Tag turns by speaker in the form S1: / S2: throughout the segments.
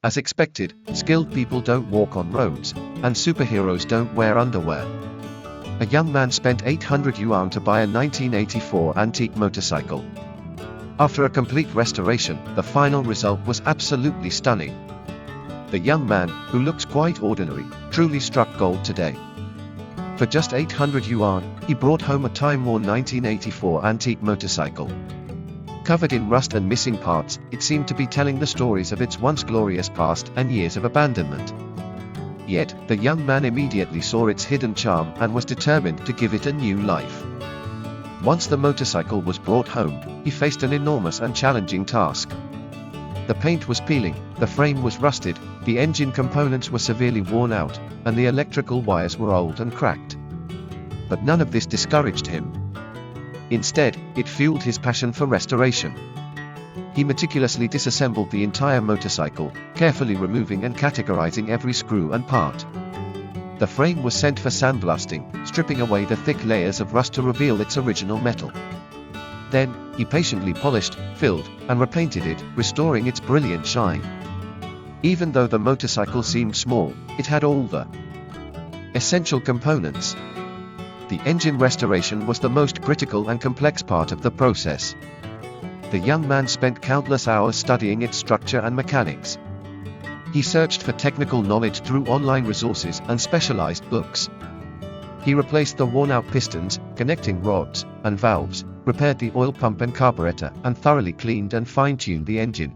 S1: As expected, skilled people don't walk on roads, and superheroes don't wear underwear. A young man spent 800 yuan to buy a 1984 antique motorcycle. After a complete restoration, the final result was absolutely stunning. The young man, who looks quite ordinary, truly struck gold today. For just 800 yuan, he brought home a time-worn 1984 antique motorcycle. Covered in rust and missing parts, it seemed to be telling the stories of its once glorious past and years of abandonment. Yet, the young man immediately saw its hidden charm and was determined to give it a new life. Once the motorcycle was brought home, he faced an enormous and challenging task. The paint was peeling, the frame was rusted, the engine components were severely worn out, and the electrical wires were old and cracked. But none of this discouraged him. Instead, it fueled his passion for restoration. He meticulously disassembled the entire motorcycle, carefully removing and categorizing every screw and part. The frame was sent for sandblasting, stripping away the thick layers of rust to reveal its original metal. Then, he patiently polished, filled, and repainted it, restoring its brilliant shine. Even though the motorcycle seemed small, it had all the essential components. The engine restoration was the most critical and complex part of the process. The young man spent countless hours studying its structure and mechanics. He searched for technical knowledge through online resources and specialized books. He replaced the worn-out pistons, connecting rods, and valves, repaired the oil pump and carburetor, and thoroughly cleaned and fine-tuned the engine.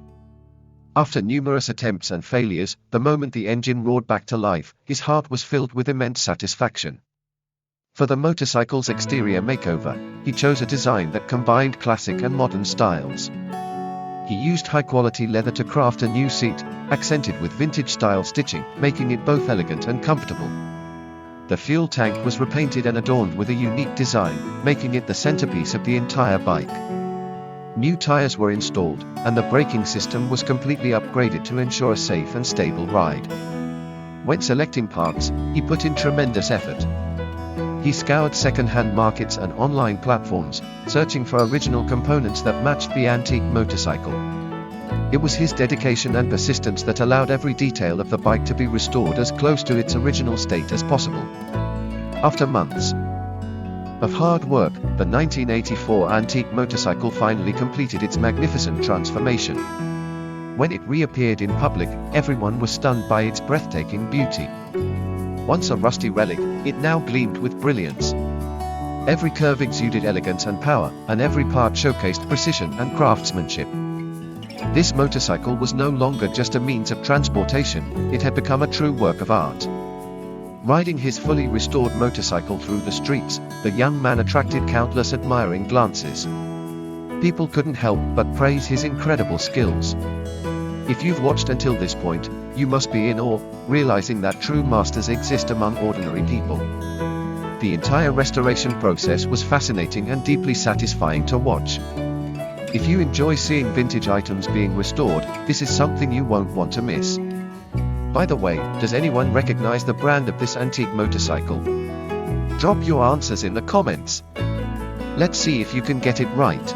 S1: After numerous attempts and failures, the moment the engine roared back to life, his heart was filled with immense satisfaction. For the motorcycle's exterior makeover, he chose a design that combined classic and modern styles. He used high-quality leather to craft a new seat, accented with vintage-style stitching, making it both elegant and comfortable. The fuel tank was repainted and adorned with a unique design, making it the centerpiece of the entire bike. New tires were installed, and the braking system was completely upgraded to ensure a safe and stable ride. When selecting parts, he put in tremendous effort. He scoured second-hand markets and online platforms, searching for original components that matched the antique motorcycle. It was his dedication and persistence that allowed every detail of the bike to be restored as close to its original state as possible. After months of hard work, the 1984 antique motorcycle finally completed its magnificent transformation. When it reappeared in public, everyone was stunned by its breathtaking beauty. Once a rusty relic, it now gleamed with brilliance. Every curve exuded elegance and power, and every part showcased precision and craftsmanship. This motorcycle was no longer just a means of transportation, it had become a true work of art. Riding his fully restored motorcycle through the streets, the young man attracted countless admiring glances. People couldn't help but praise his incredible skills. If you've watched until this point, you must be in awe, realizing that true masters exist among ordinary people. The entire restoration process was fascinating and deeply satisfying to watch. If you enjoy seeing vintage items being restored, this is something you won't want to miss. By the way, does anyone recognize the brand of this antique motorcycle? Drop your answers in the comments. Let's see if you can get it right.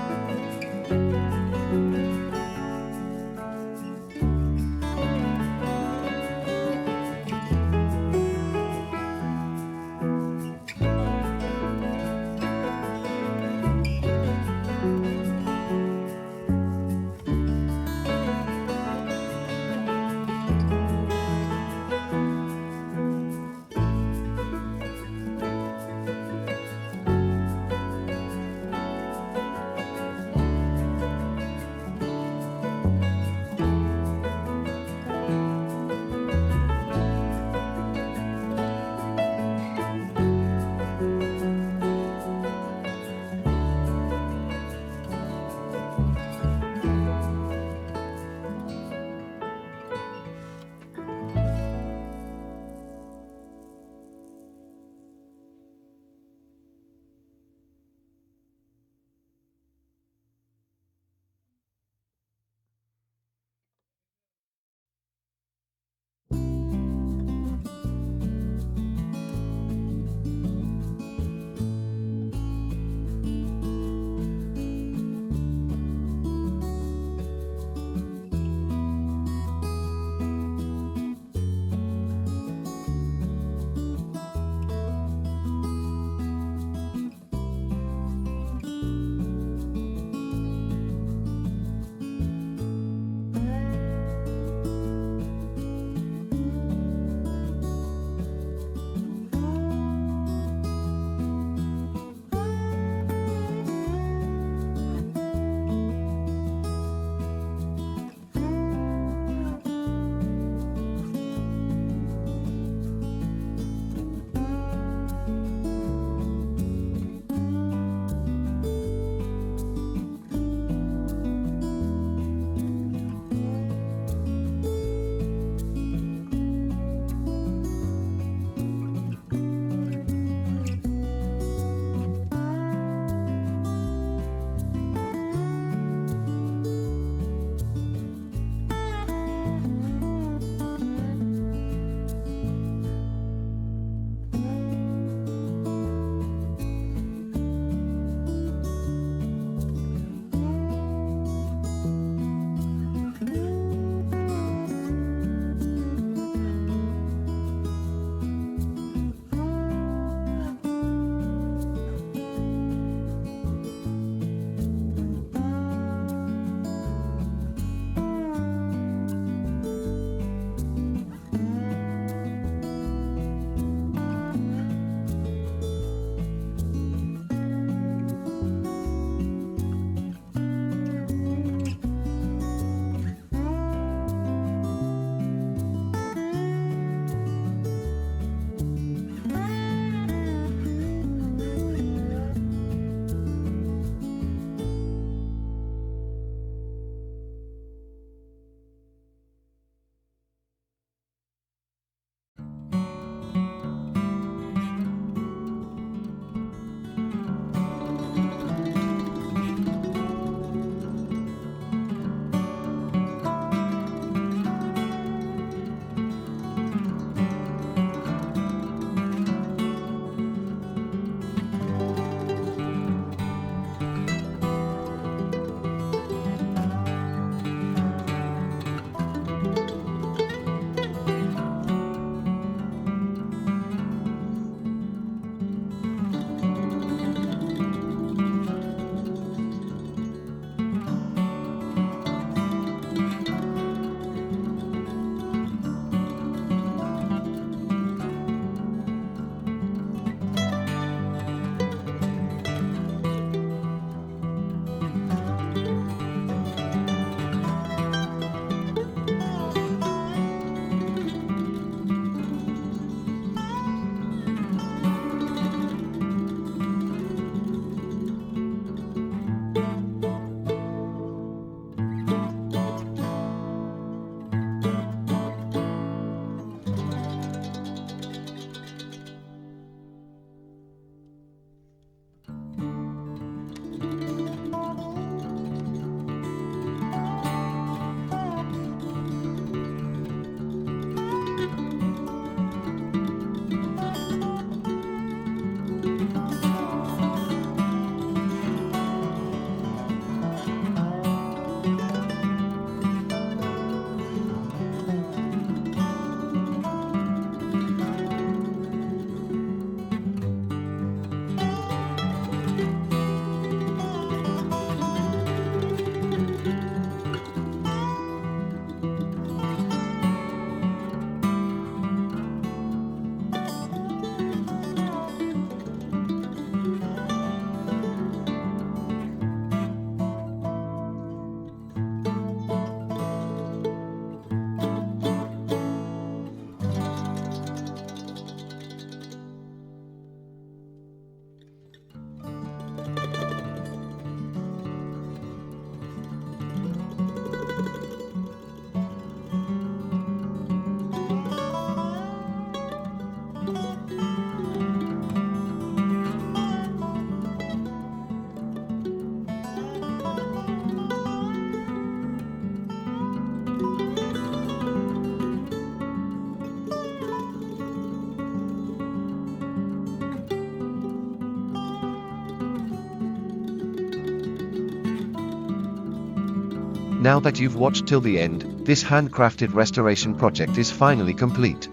S1: Now that you've watched till the end, this handcrafted restoration project is finally complete.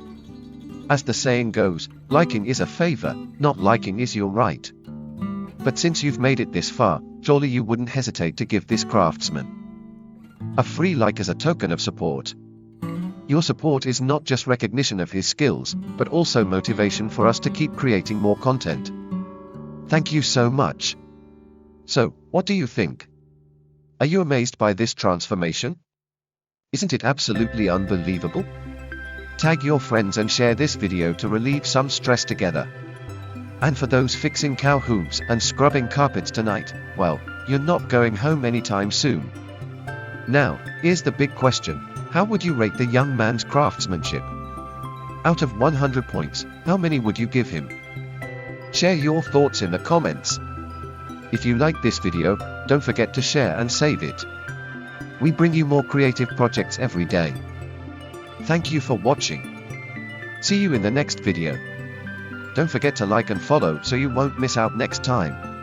S1: As the saying goes, liking is a favor, not liking is your right. But since you've made it this far, surely you wouldn't hesitate to give this craftsman a free like as a token of support. Your support is not just recognition of his skills, but also motivation for us to keep creating more content. Thank you so much. So, what do you think? Are you amazed by this transformation? Isn't it absolutely unbelievable? Tag your friends and share this video to relieve some stress together. And for those fixing cow hooves and scrubbing carpets tonight, well, you're not going home anytime soon. Now, here's the big question. How would you rate the young man's craftsmanship? Out of 100 points, how many would you give him? Share your thoughts in the comments. If you like this video, don't forget to share and save it. We bring you more creative projects every day. Thank you for watching. See you in the next video. Don't forget to like and follow so you won't miss out next time.